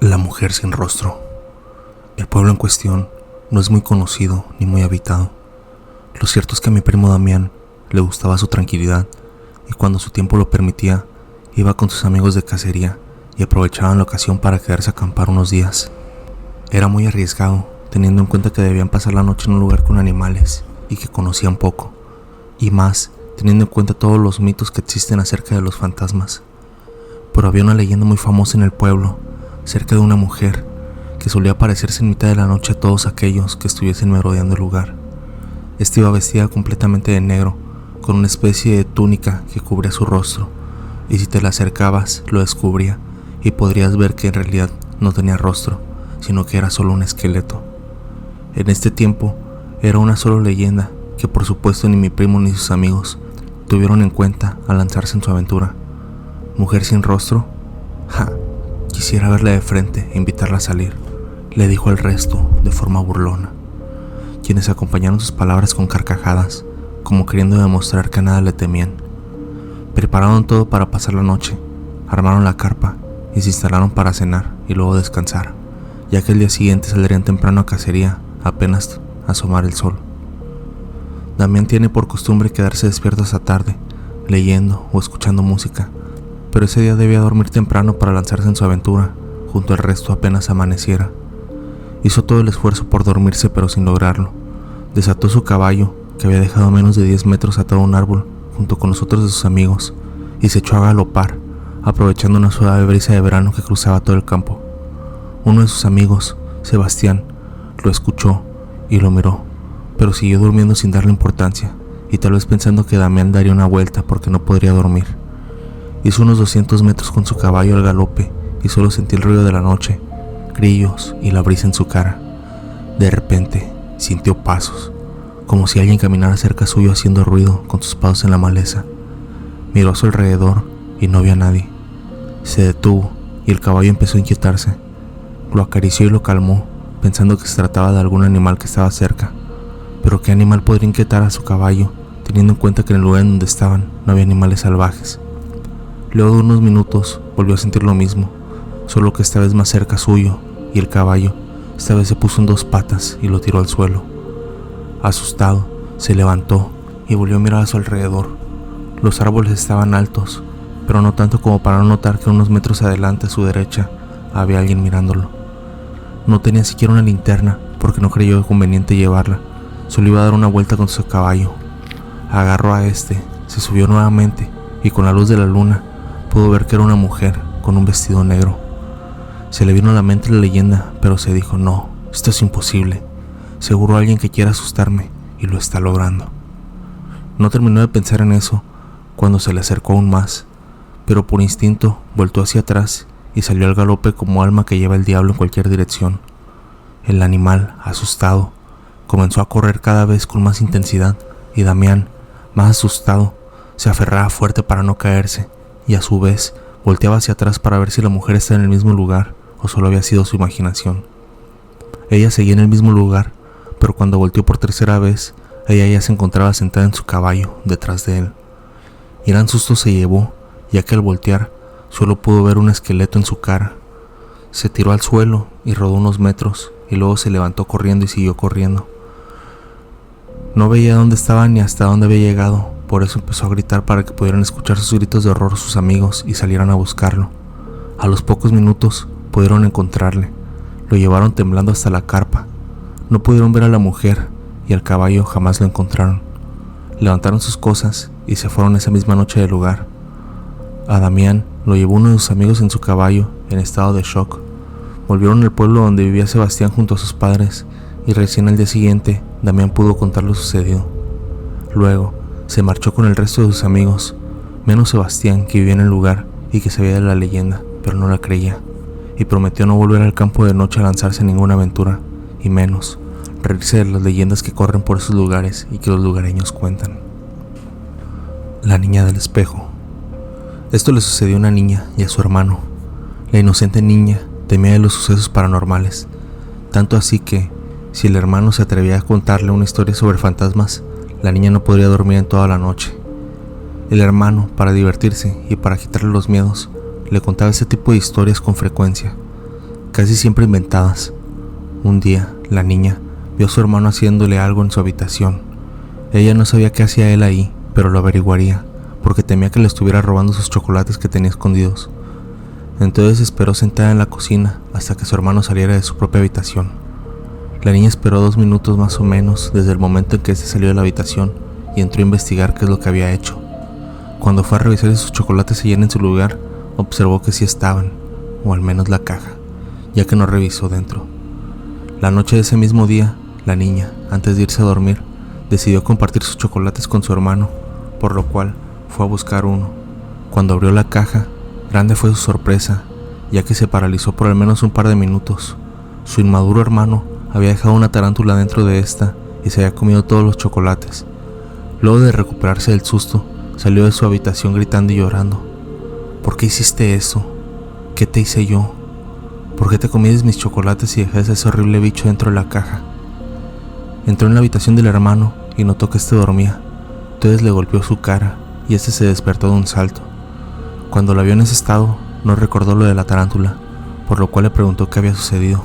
La mujer sin rostro. El pueblo en cuestión no es muy conocido ni muy habitado. Lo cierto es que a mi primo Damián le gustaba su tranquilidad y cuando su tiempo lo permitía, iba con sus amigos de cacería y aprovechaban la ocasión para quedarse a acampar unos días. Era muy arriesgado, teniendo en cuenta que debían pasar la noche en un lugar con animales y que conocían poco, y más teniendo en cuenta todos los mitos que existen acerca de los fantasmas. Pero había una leyenda muy famosa en el pueblo, cerca de una mujer que solía aparecerse en mitad de la noche a todos aquellos que estuviesen merodeando el lugar. Esta iba vestida completamente de negro, con una especie de túnica que cubría su rostro, y si te la acercabas lo descubría y podrías ver que en realidad no tenía rostro, sino que era solo un esqueleto. En este tiempo era una solo leyenda que por supuesto ni mi primo ni sus amigos tuvieron en cuenta al lanzarse en su aventura. ¿Mujer sin rostro? ¡Ja! Quisiera verla de frente e invitarla a salir, le dijo al resto de forma burlona, quienes acompañaron sus palabras con carcajadas, como queriendo demostrar que a nada le temían. Prepararon todo para pasar la noche, armaron la carpa y se instalaron para cenar y luego descansar, ya que el día siguiente saldrían temprano a cacería apenas asomar el sol. Damián tiene por costumbre quedarse despierto hasta tarde, leyendo o escuchando música, pero ese día debía dormir temprano para lanzarse en su aventura, junto al resto apenas amaneciera. Hizo todo el esfuerzo por dormirse pero sin lograrlo. Desató su caballo, que había dejado a menos de 10 metros atado a un árbol, junto con los otros de sus amigos, y se echó a galopar, aprovechando una suave brisa de verano que cruzaba todo el campo. Uno de sus amigos, Sebastián, lo escuchó y lo miró, pero siguió durmiendo sin darle importancia, y tal vez pensando que Damián daría una vuelta porque no podría dormir. Hizo unos 200 metros con su caballo al galope y solo sentí el ruido de la noche, grillos y la brisa en su cara. De repente sintió pasos, como si alguien caminara cerca suyo haciendo ruido con sus pasos en la maleza. Miró a su alrededor y no vio a nadie. Se detuvo y el caballo empezó a inquietarse. Lo acarició y lo calmó, pensando que se trataba de algún animal que estaba cerca. Pero ¿qué animal podría inquietar a su caballo, teniendo en cuenta que en el lugar en donde estaban no había animales salvajes? Luego de unos minutos volvió a sentir lo mismo, solo que esta vez más cerca suyo, y el caballo esta vez se puso en dos patas y lo tiró al suelo. Asustado, se levantó y volvió a mirar a su alrededor. Los árboles estaban altos, pero no tanto como para no notar que unos metros adelante a su derecha había alguien mirándolo. No tenía siquiera una linterna porque no creyó conveniente llevarla, solo iba a dar una vuelta con su caballo. Agarró a este, se subió nuevamente y con la luz de la luna pudo ver que era una mujer con un vestido negro. Se le vino a la mente la leyenda, pero se dijo: no, esto es imposible. Seguro alguien que quiera asustarme y lo está logrando. No terminó de pensar en eso cuando se le acercó aún más, pero por instinto voltó hacia atrás y salió al galope como alma que lleva el diablo en cualquier dirección. El animal, asustado, comenzó a correr cada vez con más intensidad y Damián, más asustado, se aferraba fuerte para no caerse y a su vez volteaba hacia atrás para ver si la mujer estaba en el mismo lugar o solo había sido su imaginación. Ella seguía en el mismo lugar, pero cuando volteó por tercera vez, ella ya se encontraba sentada en su caballo detrás de él. Y gran susto se llevó, ya que al voltear solo pudo ver un esqueleto en su cara. Se tiró al suelo y rodó unos metros y luego se levantó corriendo y siguió corriendo. No veía dónde estaba ni hasta dónde había llegado, por eso empezó a gritar para que pudieran escuchar sus gritos de horror sus amigos y salieran a buscarlo. A los pocos minutos pudieron encontrarle. Lo llevaron temblando hasta la carpa. No pudieron ver a la mujer y al caballo jamás lo encontraron. Levantaron sus cosas y se fueron esa misma noche del lugar. A Damián lo llevó uno de sus amigos en su caballo en estado de shock. Volvieron al pueblo donde vivía Sebastián junto a sus padres y recién al día siguiente Damián pudo contar lo sucedido. Luego se marchó con el resto de sus amigos, menos Sebastián, que vivía en el lugar y que sabía de la leyenda, pero no la creía, y prometió no volver al campo de noche a lanzarse en ninguna aventura, y menos reírse de las leyendas que corren por esos lugares y que los lugareños cuentan. La niña del espejo. Esto le sucedió a una niña y a su hermano. La inocente niña temía de los sucesos paranormales, tanto así que, si el hermano se atrevía a contarle una historia sobre fantasmas, la niña no podría dormir en toda la noche. El hermano, para divertirse y para quitarle los miedos, le contaba ese tipo de historias con frecuencia. casi siempre inventadas. Un día, la niña vio a su hermano haciéndole algo en su habitación. Ella no sabía qué hacía él ahí, pero lo averiguaría, porque temía que le estuviera robando sus chocolates que tenía escondidos. Entonces esperó sentada en la cocina hasta que su hermano saliera de su propia habitación. La niña esperó 2 minutos más o menos desde el momento en que éste salió de la habitación y entró a investigar qué es lo que había hecho. Cuando fue a revisar si sus chocolates seguían en su lugar, observó que sí estaban, o al menos la caja, ya que no revisó dentro. La noche de ese mismo día, la niña, antes de irse a dormir, decidió compartir sus chocolates con su hermano, por lo cual fue a buscar uno. Cuando abrió la caja, grande fue su sorpresa, ya que se paralizó por al menos un par de minutos. Su inmaduro hermano había dejado una tarántula dentro de esta y se había comido todos los chocolates. Luego de recuperarse del susto, salió de su habitación gritando y llorando. ¿Por qué hiciste eso? ¿Qué te hice yo? ¿Por qué te comiste mis chocolates y dejaste a ese horrible bicho dentro de la caja? Entró en la habitación del hermano y notó que éste dormía. Entonces le golpeó su cara y éste se despertó de un salto. Cuando la vio en ese estado, no recordó lo de la tarántula, por lo cual le preguntó qué había sucedido.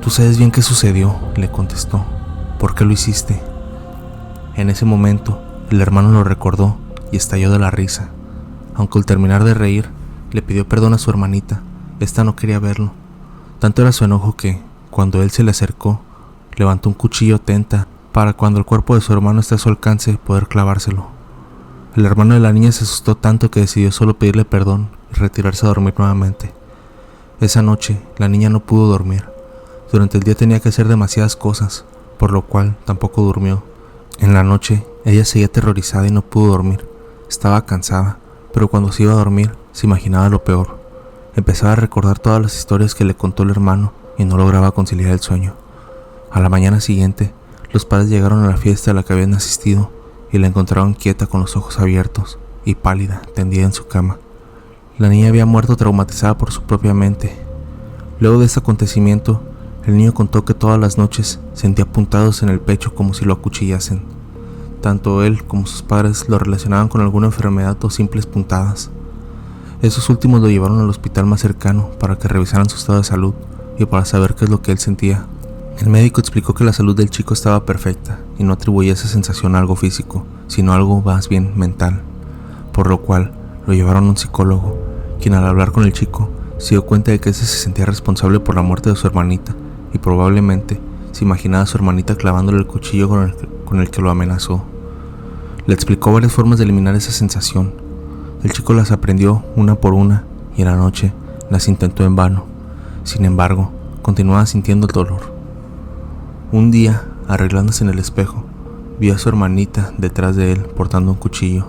«Tú sabes bien qué sucedió», le contestó. «¿Por qué lo hiciste?». En ese momento, el hermano lo recordó y estalló de la risa. Aunque al terminar de reír, le pidió perdón a su hermanita. Esta no quería verlo. Tanto era su enojo que, cuando él se le acercó, levantó un cuchillo atenta para cuando el cuerpo de su hermano esté a su alcance poder clavárselo. El hermano de la niña se asustó tanto que decidió solo pedirle perdón y retirarse a dormir nuevamente. Esa noche, la niña no pudo dormir. Durante el día tenía que hacer demasiadas cosas, por lo cual tampoco durmió. En la noche, ella seguía aterrorizada y no pudo dormir. Estaba cansada, pero cuando se iba a dormir, se imaginaba lo peor. Empezaba a recordar todas las historias que le contó el hermano y no lograba conciliar el sueño. A la mañana siguiente, los padres llegaron a la fiesta a la que habían asistido y la encontraron quieta con los ojos abiertos y pálida, tendida en su cama. La niña había muerto traumatizada por su propia mente. Luego de este acontecimiento, el niño contó que todas las noches sentía puntados en el pecho como si lo acuchillasen. Tanto él como sus padres lo relacionaban con alguna enfermedad o simples puntadas. Esos últimos lo llevaron al hospital más cercano para que revisaran su estado de salud y para saber qué es lo que él sentía. El médico explicó que la salud del chico estaba perfecta y no atribuía esa sensación a algo físico, sino a algo más bien mental, por lo cual lo llevaron a un psicólogo, quien al hablar con el chico se dio cuenta de que ese se sentía responsable por la muerte de su hermanita y probablemente se imaginaba a su hermanita clavándole el cuchillo con el que lo amenazó. Le explicó varias formas de eliminar esa sensación. El chico las aprendió una por una y en la noche las intentó en vano. Sin embargo, continuaba sintiendo el dolor. Un día, arreglándose en el espejo, vio a su hermanita detrás de él portando un cuchillo.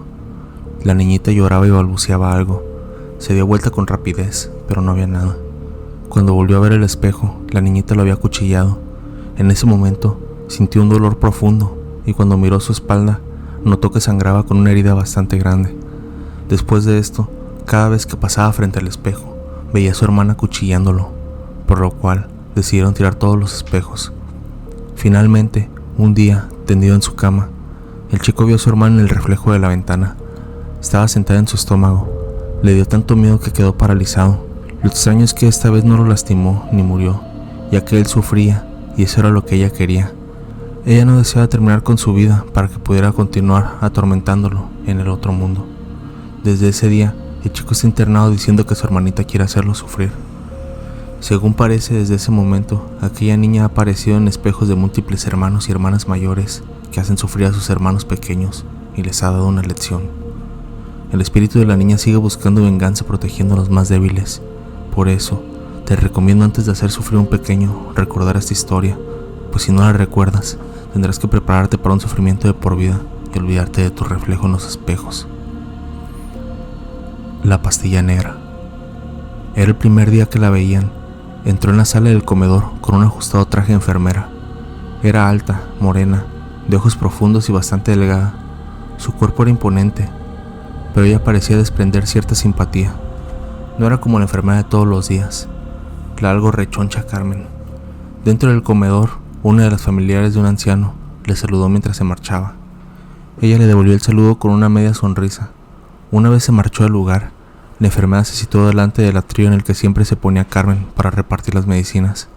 La niñita lloraba y balbuceaba algo. Se dio vuelta con rapidez, pero no había nada. Cuando volvió a ver el espejo, la niñita lo había acuchillado. En ese momento, sintió un dolor profundo y cuando miró su espalda, notó que sangraba con una herida bastante grande. Después de esto, cada vez que pasaba frente al espejo, veía a su hermana acuchillándolo, por lo cual decidieron tirar todos los espejos. Finalmente, un día, tendido en su cama, el chico vio a su hermana en el reflejo de la ventana. Estaba sentada en su estómago. Le dio tanto miedo que quedó paralizado. Lo extraño es que esta vez no lo lastimó ni murió, ya que él sufría y eso era lo que ella quería. Ella no deseaba terminar con su vida para que pudiera continuar atormentándolo en el otro mundo. Desde ese día, el chico está internado diciendo que su hermanita quiere hacerlo sufrir. Según parece, desde ese momento, aquella niña ha aparecido en espejos de múltiples hermanos y hermanas mayores que hacen sufrir a sus hermanos pequeños y les ha dado una lección. El espíritu de la niña sigue buscando venganza protegiendo a los más débiles. Por eso, te recomiendo antes de hacer sufrir a un pequeño recordar esta historia, pues si no la recuerdas, tendrás que prepararte para un sufrimiento de por vida y olvidarte de tu reflejo en los espejos. La pastilla negra. Era el primer día que la veían. Entró en la sala del comedor con un ajustado traje de enfermera. Era alta, morena, de ojos profundos y bastante delgada. Su cuerpo era imponente, pero ella parecía desprender cierta simpatía. No era como la enfermera de todos los días, la algo rechoncha Carmen. Dentro del comedor, una de las familiares de un anciano le saludó mientras se marchaba. Ella le devolvió el saludo con una media sonrisa. Una vez se marchó del lugar, La enfermera se situó delante del atrio en el que siempre se ponía Carmen para repartir las medicinas.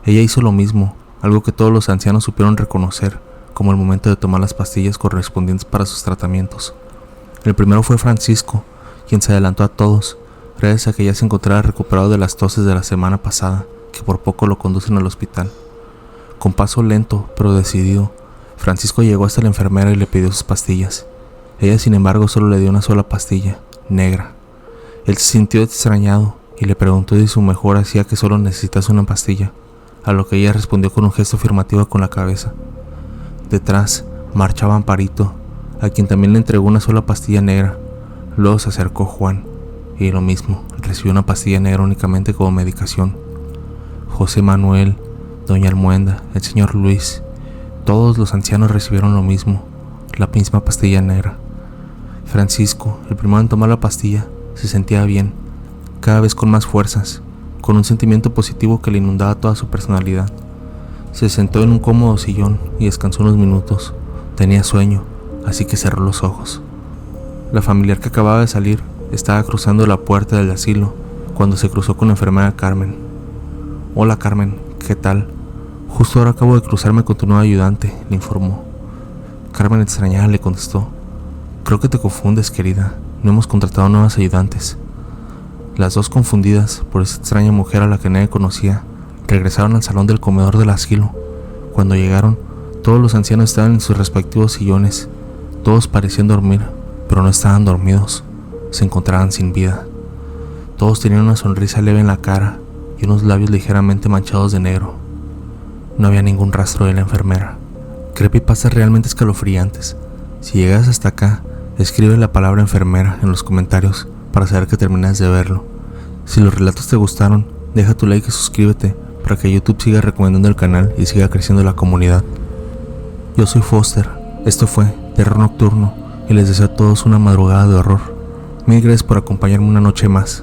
Ella hizo lo mismo, algo que todos los ancianos supieron reconocer como el momento de tomar las pastillas correspondientes para sus tratamientos. El primero fue Francisco, quien se adelantó a todos, gracias a que ya se encontraba recuperado de las toses de la semana pasada, que por poco lo conducen al hospital. Con paso lento, pero decidido, Francisco llegó hasta la enfermera y le pidió sus pastillas. Ella, sin embargo, solo le dio una sola pastilla, negra. Él se sintió extrañado y le preguntó si su mejora hacía que solo necesitase una pastilla, a lo que ella respondió con un gesto afirmativo con la cabeza. Detrás marchaba Amparito, a quien también le entregó una sola pastilla negra. Luego se acercó Juan, y lo mismo, recibió una pastilla negra únicamente como medicación. José Manuel, doña Almuenda, el señor Luis, todos los ancianos recibieron lo mismo, la misma pastilla negra. Francisco, el primero en tomar la pastilla, se sentía bien, cada vez con más fuerzas, con un sentimiento positivo que le inundaba toda su personalidad. Se sentó en un cómodo sillón y descansó unos minutos. Tenía sueño, así que cerró los ojos. La familiar que acababa de salir estaba cruzando la puerta del asilo cuando se cruzó con la enfermera Carmen. «Hola Carmen, ¿qué tal? Justo ahora acabo de cruzarme con tu nuevo ayudante», le informó. Carmen, extrañada, le contestó: «Creo que te confundes, querida. No hemos contratado nuevas ayudantes». Las dos, confundidas por esa extraña mujer a la que nadie conocía, regresaron al salón del comedor del asilo. Cuando llegaron, todos los ancianos estaban en sus respectivos sillones. Todos parecían dormir, pero no estaban dormidos. Se encontraban sin vida. Todos tenían una sonrisa leve en la cara y unos labios ligeramente manchados de negro. No había ningún rastro de la enfermera. Creepypastas realmente escalofriantes. Si llegas hasta acá, escribe la palabra enfermera en los comentarios para saber que terminas de verlo. Si los relatos te gustaron, deja tu like y suscríbete para que YouTube siga recomendando el canal y siga creciendo la comunidad. Yo soy Foster, esto fue Terror Nocturno y les deseo a todos una madrugada de horror. Mil gracias por acompañarme una noche más.